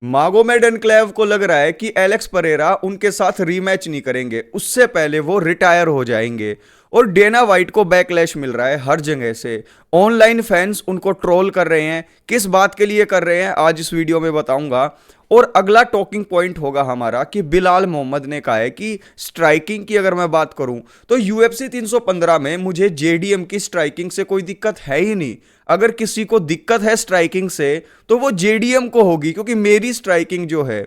मागोमेड enclave को लग रहा है कि एलेक्स परेरा उनके साथ रीमैच नहीं करेंगे, उससे पहले वो रिटायर हो जाएंगे। और डेना वाइट को बैकलैश मिल रहा है हर जगह से। ऑनलाइन फैंस उनको ट्रोल कर रहे हैं। किस बात के लिए कर रहे हैं आज इस वीडियो में बताऊंगा। और अगला टॉकिंग पॉइंट होगा हमारा कि बिलाल मोहम्मद ने कहा है कि स्ट्राइकिंग की अगर मैं बात करूं तो यूएफसी 315 में मुझे जेडीएम की स्ट्राइकिंग से कोई दिक्कत है ही नहीं। अगर किसी को दिक्कत है स्ट्राइकिंग से तो वो जेडीएम को होगी, क्योंकि मेरी स्ट्राइकिंग जो है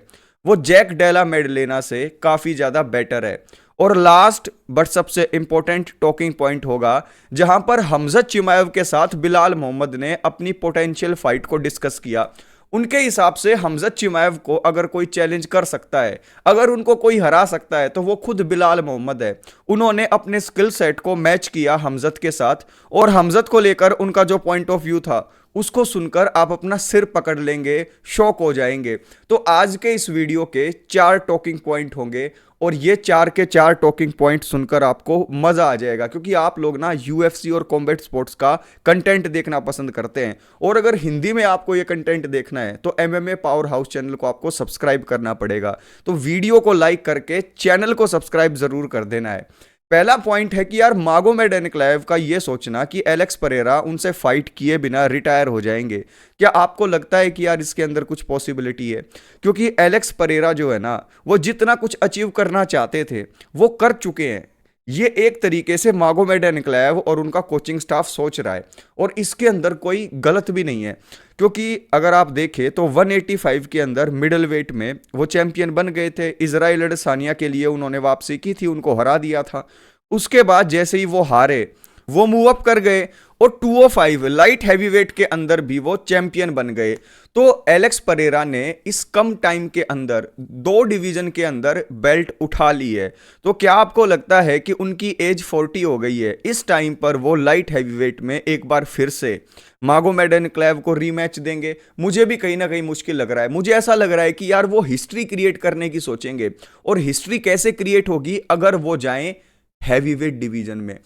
वो जैक डेला मेडलेना से काफी ज्यादा बेटर है। और लास्ट बट सबसे इंपॉर्टेंट टॉकिंग पॉइंट होगा जहां पर हमजत चिमाएव के साथ बिलाल मोहम्मद ने अपनी पोटेंशियल फाइट को डिस्कस किया। उनके हिसाब से हमजत चिमाएव को अगर कोई चैलेंज कर सकता है, अगर उनको कोई हरा सकता है तो वो खुद बिलाल मोहम्मद है। उन्होंने अपने स्किल सेट को मैच किया हमजत के साथ, और हमजत को लेकर उनका जो पॉइंट ऑफ व्यू था उसको सुनकर आप अपना सिर पकड़ लेंगे, शॉक हो जाएंगे। तो आज के इस वीडियो के 4 टॉकिंग पॉइंट होंगे, और ये 4 के 4 टॉकिंग पॉइंट सुनकर आपको मजा आ जाएगा, क्योंकि आप लोग ना यूएफसी और कॉम्बैट स्पोर्ट्स का कंटेंट देखना पसंद करते हैं। और अगर हिंदी में आपको ये कंटेंट देखना है तो एमएमए पावर हाउस चैनल को आपको सब्सक्राइब करना पड़ेगा। तो वीडियो को लाइक करके चैनल को सब्सक्राइब जरूर कर देना है। पहला पॉइंट है कि यार मागोमेड एनक्लेव का ये सोचना कि एलेक्स परेरा उनसे फाइट किए बिना रिटायर हो जाएंगे, क्या आपको लगता है कि यार इसके अंदर कुछ पॉसिबिलिटी है? क्योंकि एलेक्स परेरा जो है ना, वो जितना कुछ अचीव करना चाहते थे वो कर चुके हैं। ये एक तरीके से मागोमेड एनक्लेव और उनका कोचिंग स्टाफ सोच रहा है, और इसके अंदर कोई गलत भी नहीं है। क्योंकि अगर आप देखें तो 185 के अंदर मिडल वेट में वो चैंपियन बन गए थे। इजराइल अडेसानिया के लिए उन्होंने वापसी की थी, उनको हरा दिया था। उसके बाद जैसे ही वो हारे वो मूव अप कर गए, और 205 लाइट हैवीवेट के अंदर भी वो चैंपियन बन गए। तो एलेक्स परेरा ने इस कम टाइम के अंदर 2 डिवीजन के अंदर बेल्ट उठा ली है। तो क्या आपको लगता है कि उनकी एज 40 हो गई है, इस टाइम पर वो लाइट हैवीवेट में एक बार फिर से मागोमेड एनक्लेव को रीमैच देंगे? मुझे भी कहीं ना कहीं मुश्किल लग रहा है। मुझे ऐसा लग रहा है कि यार वो हिस्ट्री क्रिएट करने की सोचेंगे, और हिस्ट्री कैसे क्रिएट होगी अगर वो जाएं हैवीवेट डिवीजन में।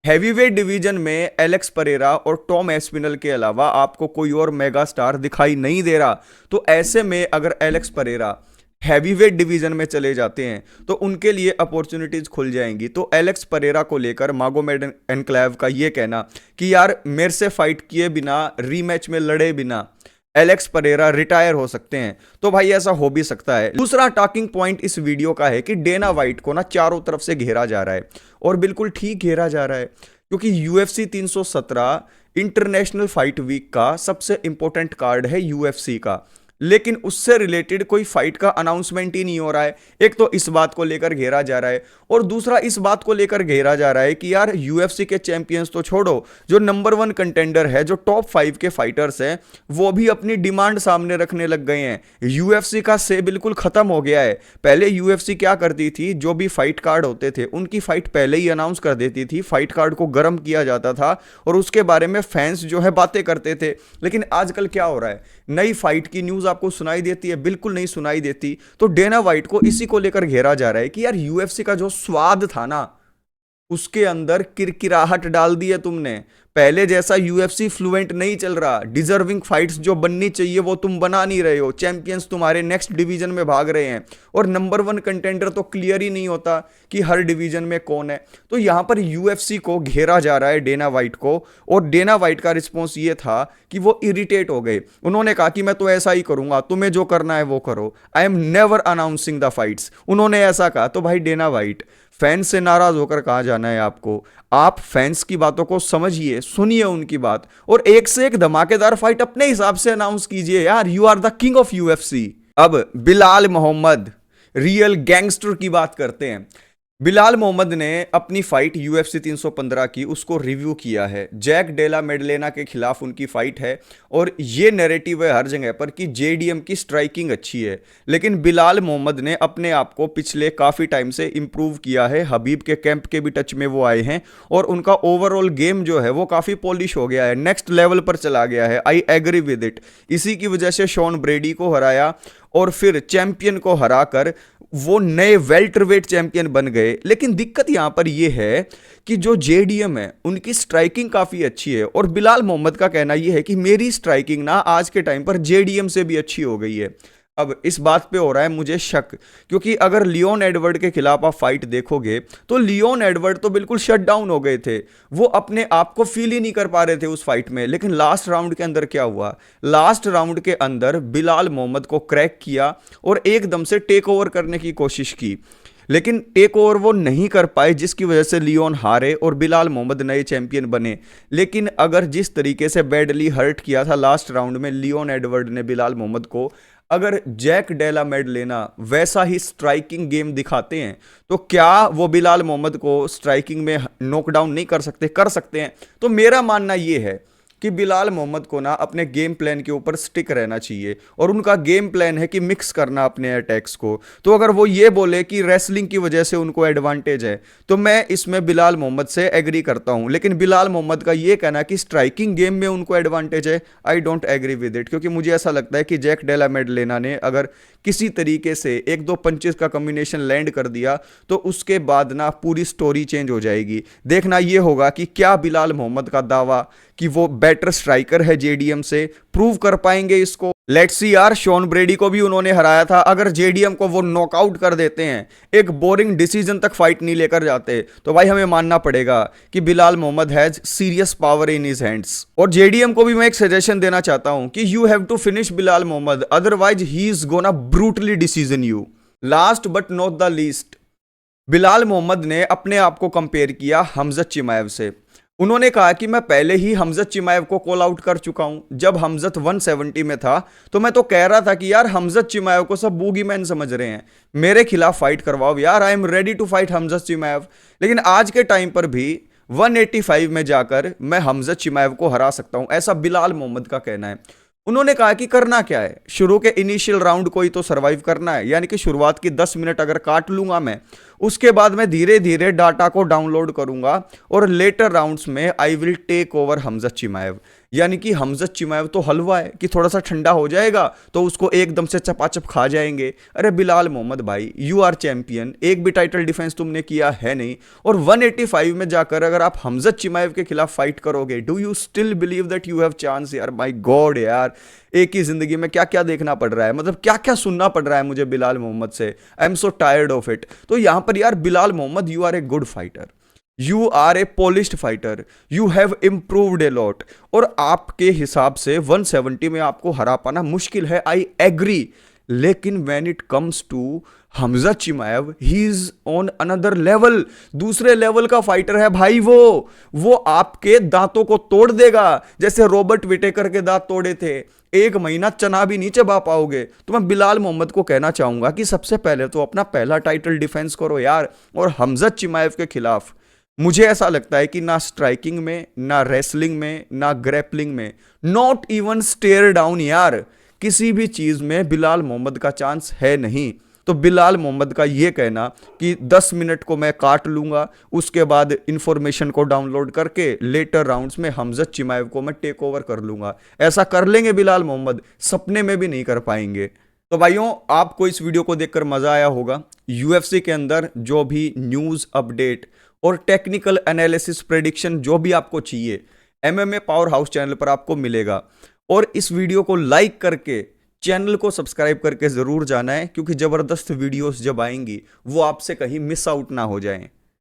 हैवीवेट डिवीजन में एलेक्स परेरा और टॉम एस्पिनल के अलावा आपको कोई और मेगा स्टार दिखाई नहीं दे रहा। तो ऐसे में अगर एलेक्स परेरा हैवीवेट डिवीजन में चले जाते हैं तो उनके लिए अपॉर्चुनिटीज खुल जाएंगी। तो एलेक्स परेरा को लेकर मागोमेड एनक्लेव का ये कहना कि यार मेरे से फाइट किए बिना, रीमैच में लड़े बिना एलेक्स परेरा रिटायर हो सकते हैं, तो भाई ऐसा हो भी सकता है। दूसरा टॉकिंग पॉइंट इस वीडियो का है कि डेना वाइट को ना चारों तरफ से घेरा जा रहा है, और बिल्कुल ठीक घेरा जा रहा है, क्योंकि यूएफसी 317 इंटरनेशनल फाइट वीक का सबसे इंपॉर्टेंट कार्ड है यूएफसी का। लेकिन उससे रिलेटेड कोई फाइट का अनाउंसमेंट ही नहीं हो रहा है। एक तो इस बात को लेकर घेरा जा रहा है, और दूसरा इस बात को लेकर घेरा जा रहा है कि यार यूएफसी के चैंपियंस तो छोड़ो, जो नंबर 1 कंटेंडर है, जो टॉप 5 के फाइटर्स हैं, वो भी अपनी डिमांड सामने रखने लग गए हैं। यूएफसी का से बिल्कुल खत्म हो गया है। पहले यूएफसी क्या करती थी, जो भी फाइट कार्ड होते थे उनकी फाइट पहले ही अनाउंस कर देती थी, फाइट कार्ड को गर्म किया जाता था और उसके बारे में फैंस जो है बातें करते थे। लेकिन आजकल क्या हो रहा है, नई फाइट की न्यूज आपको सुनाई देती है? बिल्कुल नहीं सुनाई देती। तो डेना वाइट को इसी को लेकर घेरा जा रहा है कि यार यूएफसी का जो स्वाद था ना, उसके अंदर किरकिराहट डाल दी है तुमने। पहले जैसा यूएफसी फ्लुएंट नहीं चल रहा। डिजर्विंग फाइट्स जो बननी चाहिए वो तुम बना नहीं रहे हो। चैंपियंस तुम्हारे नेक्स्ट डिवीजन में भाग रहे हैं, और नंबर 1 कंटेंडर तो क्लियर ही नहीं होता कि हर डिवीजन में कौन है। तो यहां पर यूएफसी को घेरा जा रहा है डेना वाइट को, और डेना वाइट का रिस्पॉन्स ये था कि वो इरिटेट हो गए। उन्होंने कहा कि मैं तो ऐसा ही करूंगा, तुम्हें जो करना है वो करो, I am never announcing the fights. उन्होंने ऐसा कहा। तो भाई डेना वाइट, फैंस से नाराज होकर कहा जाना है आपको, आप फैंस की बातों को समझिए, सुनिए उनकी बात, और एक से एक धमाकेदार फाइट अपने हिसाब से अनाउंस कीजिए। यार you are the king of UFC. अब बिलाल मोहम्मद, रियल गैंगस्टर की बात करते हैं। बिलाल मोहम्मद ने अपनी फाइट यूएफसी 315 की उसको रिव्यू किया है। जैक डेला मेडलेना के खिलाफ उनकी फाइट है, और ये नैरेटिव है हर जगह पर कि जेडीएम की स्ट्राइकिंग अच्छी है। लेकिन बिलाल मोहम्मद ने अपने आप को पिछले काफ़ी टाइम से इंप्रूव किया है। हबीब के कैंप के भी टच में वो आए हैं, और उनका ओवरऑल गेम जो है वो काफ़ी पॉलिश हो गया है, नेक्स्ट लेवल पर चला गया है। I agree with it. इसी की वजह से शॉन ब्रेडी को हराया, और फिर चैंपियन को हराकर वो नए वेल्टरवेट चैंपियन बन गए। लेकिन दिक्कत यहां पर यह है कि जो जेडीएम है उनकी स्ट्राइकिंग काफी अच्छी है, और बिलाल मोहम्मद का कहना यह है कि मेरी स्ट्राइकिंग ना आज के टाइम पर जेडीएम से भी अच्छी हो गई है। अब इस बात पे हो रहा है मुझे शक, क्योंकि अगर लियोन एडवर्ड के खिलाफ आप फाइट देखोगे तो लियोन एडवर्ड तो बिल्कुल शट डाउन हो गए थे, वो अपने आप को फील ही नहीं कर पा रहे थे उस फाइट में। लेकिन लास्ट राउंड के अंदर क्या हुआ, लास्ट राउंड के अंदर बिलाल मोहम्मद को क्रैक किया और एकदम से टेक ओवर करने की कोशिश की, लेकिन टेक ओवर वो नहीं कर पाए, जिसकी वजह से लियोन हारे और बिलाल मोहम्मद नए चैंपियन बने। लेकिन अगर जिस तरीके से बैडली हर्ट किया था लास्ट राउंड में लियोन एडवर्ड ने बिलाल मोहम्मद को, अगर जैक डेला मेडलेना वैसा ही स्ट्राइकिंग गेम दिखाते हैं तो क्या वो बिलाल मोहम्मद को स्ट्राइकिंग में नॉकडाउन नहीं कर सकते? कर सकते हैं। तो मेरा मानना ये है कि बिलाल मोहम्मद को ना अपने गेम प्लान के ऊपर स्टिक रहना चाहिए, और उनका गेम प्लान है कि मिक्स करना अपने अटैक्स को। तो अगर वो ये बोले कि रेसलिंग की वजह से उनको एडवांटेज है, तो मैं इसमें बिलाल मोहम्मद से एग्री करता हूं। लेकिन बिलाल मोहम्मद का ये कहना कि स्ट्राइकिंग गेम में उनको एडवांटेज है, I don't agree with it, क्योंकि मुझे ऐसा लगता है कि जैक डेला मेडलेना ने अगर किसी तरीके से एक दो पंचेस का कॉम्बिनेशन लैंड कर दिया तो उसके बाद ना पूरी स्टोरी चेंज हो जाएगी। देखना ये होगा कि क्या बिलाल मोहम्मद का दावा कि वो बेटर स्ट्राइकर है जेडीएम से प्रूव कर पाएंगे इसको। लेट्स सी यार, शॉन ब्रेडी को भी उन्होंने हराया था, अगर जेडीएम को वो नॉकआउट कर देते हैं, एक बोरिंग डिसीजन तक फाइट नहीं लेकर जाते, तो भाई हमें मानना पड़ेगा कि Belal Muhammad has serious power in his hands. और जेडीएम को भी मैं एक सजेशन देना चाहता हूं कि you have to finish Belal Muhammad, otherwise he is gonna brutally decision you. Last but not the least, Belal Muhammad ने अपने आप को कंपेयर किया हमजत चिमाएव से। उन्होंने कहा कि मैं पहले ही हमजत चिमाएव को कॉल आउट कर चुका हूं। जब हमजत 170 में था तो मैं तो कह रहा था कि यार हमजत चिमाएव को सब बूगीमैन समझ रहे हैं, मेरे खिलाफ फाइट करवाओ यार, I am ready to fight Khamzat Chimaev. लेकिन आज के टाइम पर भी 185 में जाकर मैं हमजत चिमाएव को हरा सकता हूं, ऐसा बिलाल मोहम्मद का कहना है। उन्होंने कहा कि करना क्या है, शुरू के इनिशियल राउंड को ही तो सरवाइव करना है, यानी कि शुरुआत की 10 मिनट अगर काट लूंगा मैं, उसके बाद मैं धीरे धीरे डाटा को डाउनलोड करूंगा और लेटर राउंड्स में I will take over Khamzat Chimaev. यानी कि हमजत चिमाएव तो हलवा है कि थोड़ा सा ठंडा हो जाएगा तो उसको एकदम से चपाचप खा जाएंगे। अरे बिलाल मोहम्मद भाई, यू आर चैंपियन, एक भी टाइटल डिफेंस तुमने किया है नहीं, और 185 में जाकर अगर आप हमजत चिमाएव के खिलाफ फाइट करोगे, do you still believe that you have chance? यार माय गॉड यार, एक ही जिंदगी में क्या क्या देखना पड़ रहा है, मतलब क्या क्या सुनना पड़ रहा है मुझे बिलाल मोहम्मद से। I am so tired of it. तो यहां पर यार Belal Muhammad, you are a good fighter, you are a polished fighter, you have improved a lot, और आपके हिसाब से 170 में आपको हरा पाना मुश्किल है, आई एग्री। लेकिन when it comes to Khamzat Chimaev, he is on another level, दूसरे लेवल का फाइटर है भाई। वो आपके दांतों को तोड़ देगा, जैसे रॉबर्ट विटेकर के दांत तोड़े थे, एक महीना चना भी नहीं चबा पाओगे। तो मैं बिलाल मोहम्मद को कहना चाहूंगा कि सबसे पहले तो अपना पहला टाइटल डिफेंस करो यार। और हमजत चिमाएव के खिलाफ मुझे ऐसा लगता है कि ना स्ट्राइकिंग में, ना रेसलिंग में, ना ग्रैपलिंग में, नॉट इवन स्टेयर डाउन यार, किसी भी चीज में बिलाल मोहम्मद का चांस है नहीं। तो बिलाल मोहम्मद का यह कहना कि 10 मिनट को मैं काट लूंगा, उसके बाद इंफॉर्मेशन को डाउनलोड करके लेटर राउंड्स में हमजत चिमाएव को मैं टेक ओवर कर लूंगा, ऐसा कर लेंगे बिलाल मोहम्मद? सपने में भी नहीं कर पाएंगे। तो भाइयों, आपको इस वीडियो को देखकर मजा आया होगा। यूएफसी के अंदर जो भी न्यूज अपडेट और टेक्निकल एनालिसिस प्रेडिक्शन जो भी आपको चाहिए, एमएमए पावर हाउस चैनल पर आपको मिलेगा। और इस वीडियो को लाइक करके चैनल को सब्सक्राइब करके जरूर जाना है, क्योंकि जबरदस्त वीडियोस जब आएंगी वो आपसे कहीं मिस आउट ना हो जाएं।